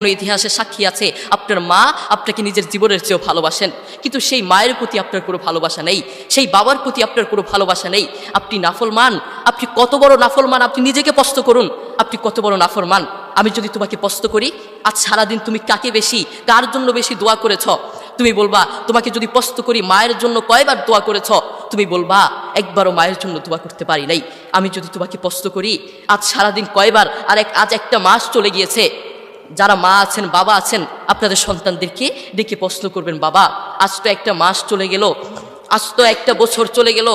ইতিহাসে সাক্ষী আছে আপনার মা আপনাকে নিজের জীবনের চেয়েও ভালোবাসেন, কিন্তু সেই মায়ের প্রতি আপনার কোনো ভালোবাসা নেই, সেই বাবার প্রতি আপনার কোনো ভালোবাসা নেই। আপনি নাফরমান, আপনি কত বড় নাফরমান, আপনি নিজেকে প্রশ্ন করুন, আপনি কত বড় নাফরমান। আমি যদি তোমাকে প্রশ্ন করি, আজ সারাদিন তুমি কাকে বেশি, কার জন্য বেশি দোয়া করেছ? তুমি বলবা। তোমাকে যদি প্রশ্ন করি মায়ের জন্য কয়বার দোয়া করেছ? তুমি বলবা একবারও মায়ের জন্য দোয়া করতে পারি নাই। আমি যদি তোমাকে প্রশ্ন করি আজ সারাদিন কয়বার, আজ একটা মাস চলে গিয়েছে, যারা মা আছেন বাবা আছেন আপনাদের সন্তানদেরকে ডেকে প্রশ্ন করবেন, বাবা আজ তো একটা মাস চলে গেল, আজ তো একটা বছর চলে গেল,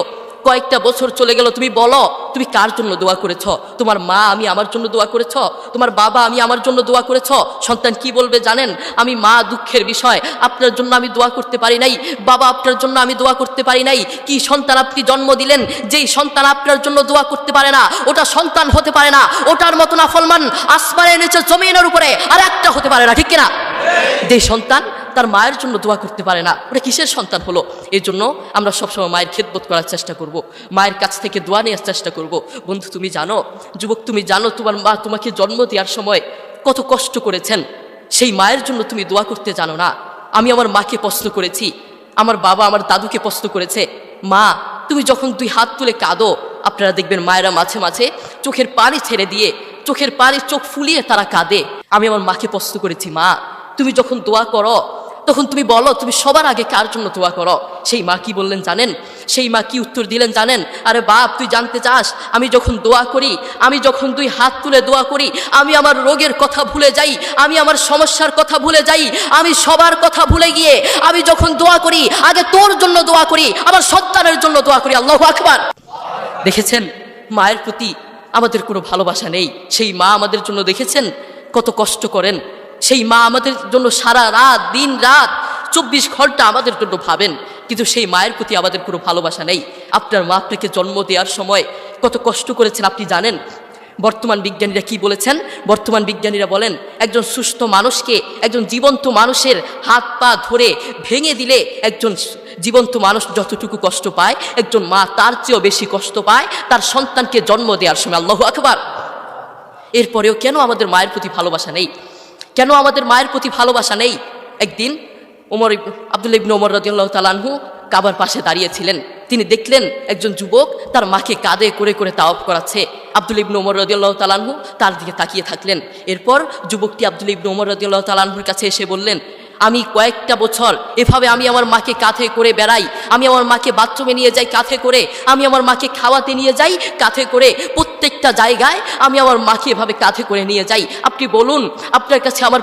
কয়েকটা বছর চলে গেল, তুমি বলো তুমি কার জন্য দোয়া করেছ? তোমার মা আমি আমার জন্য দোয়া করেছ? তোমার বাবা আমি আমার জন্য দোয়া করেছ? সন্তান কি বলবে জানেন? আমি মা দুঃখের বিষয়, আপনার জন্য আমি দোয়া করতে পারি নাই, বাবা আপনার জন্য আমি দোয়া করতে পারি নাই। কি সন্তান আপনি জন্ম দিলেন, যেই সন্তান আপনার জন্য দোয়া করতে পারে না ওটা সন্তান হতে পারে না, ওটার মতো নাফরমান আসমানের নিচে জমিনের উপরে আর একটা হতে পারে না, ঠিক কিনা? যে সন্তান তার মায়ের জন্য দোয়া করতে পারে না ওটা কিসের সন্তান হলো? এই জন্য আমরা সবসময় মায়ের খেদমত করার চেষ্টা করব, মায়ের কাছ থেকে দোয়া নেওয়ার চেষ্টা করব। বন্ধু তুমি জানো, যুবক তুমি জানো, তোমার মা তোমাকে জন্ম দেওয়ার সময় কত কষ্ট করেছেন, সেই মায়ের জন্য তুমি দোয়া করতে জানো না। আমি আমার মাকে প্রশ্ন করেছি, আমার বাবা আমার দাদুকে প্রশ্ন করেছে, মা তুমি যখন দুই হাত তুলে কাঁদো, আপনারা দেখবেন মায়েরা মাঝে মাঝে চোখের পানি ছেড়ে দিয়ে চোখের পানি চোখ ফুলিয়ে তারা কাঁদে। আমি আমার মাকে প্রশ্ন করেছি, মা তুমি যখন দোয়া করো তখন তুমি বলো তুমি সবার আগে কার জন্য দোয়া করো? সেই মা কি বললেন জানেন? সেই মা কি উত্তর দিলেন জানেন? আরে বাপ তুই জানতে চাস, আমি যখন দোয়া করি, আমি যখন দুই হাত তুলে দোয়া করি, আমি আমার রোগের কথা ভুলে যাই, আমি আমার সমস্যার কথা ভুলে যাই, আমি সবার কথা ভুলে গিয়ে আমি যখন দোয়া করি আগে তোর জন্য দোয়া করি, আমার সন্তানের জন্য দোয়া করি। আল্লাহু আকবার। দেখেছেন মায়ের প্রতি আমাদের কোনো ভালোবাসা নেই। সেই মা আমাদের জন্য দেখেছেন কত কষ্ট করেন, সেই মা আমাদের জন্য সারা রাত দিন রাত 24 ঘন্টা আমাদের জন্য ভাবেন, কিন্তু সেই মায়ের প্রতি আমাদের কোনো ভালোবাসা নেই। আপনার মা আপনাকে জন্ম দেওয়ার সময় কত কষ্ট করেছেন আপনি জানেন? বর্তমান বিজ্ঞানীরা কি বলেছেন? বর্তমান বিজ্ঞানীরা বলেন একজন সুস্থ মানুষকে একজন জীবন্ত মানুষের হাত পা ধরে ভেঙে দিলে একজন জীবন্ত মানুষ যতটুকু কষ্ট পায় একজন মা তার চেয়েও বেশি কষ্ট পায় তার সন্তানকে জন্ম দেওয়ার সময়। আল্লাহু আকবার। এরপরেও কেন আমাদের মায়ের প্রতি ভালোবাসা নেই? কেন আমাদের মায়ের প্রতি ভালোবাসা নেই? একদিন আব্দুল্লাহ ইবনে ওমর রাদিয়াল্লাহু তাআলা আনহু কাবার পাশে দাঁড়িয়েছিলেন। তিনি দেখলেন একজন যুবক তার মাকে কাঁধে করে করে তাওয়াফ করাচ্ছে। আব্দুল্লাহ ইবনে ওমর রাদিয়াল্লাহু তাআলা আনহু তার দিকে তাকিয়ে থাকলেন। এরপর যুবকটি আব্দুল্লাহ ইবনে ওমর রাদিয়াল্লাহু তাআলা আনহুর কাছে এসে বললেন, আমি কয়েকটা বছর এভাবে আমি আমার মাকে কাঁধে করে বেড়াই, আমি আমার মাকে বাথরুমে নিয়ে যাই কাঁধে করে, আমি আমার মাকে খাওয়াতে নিয়ে যাই কাঁধে করে, প্রত্যেকটা জায়গায় আমি আমার মাকে এভাবে কাঁধে করে নিয়ে যাই। আপনি বলুন আপনার কাছে আমার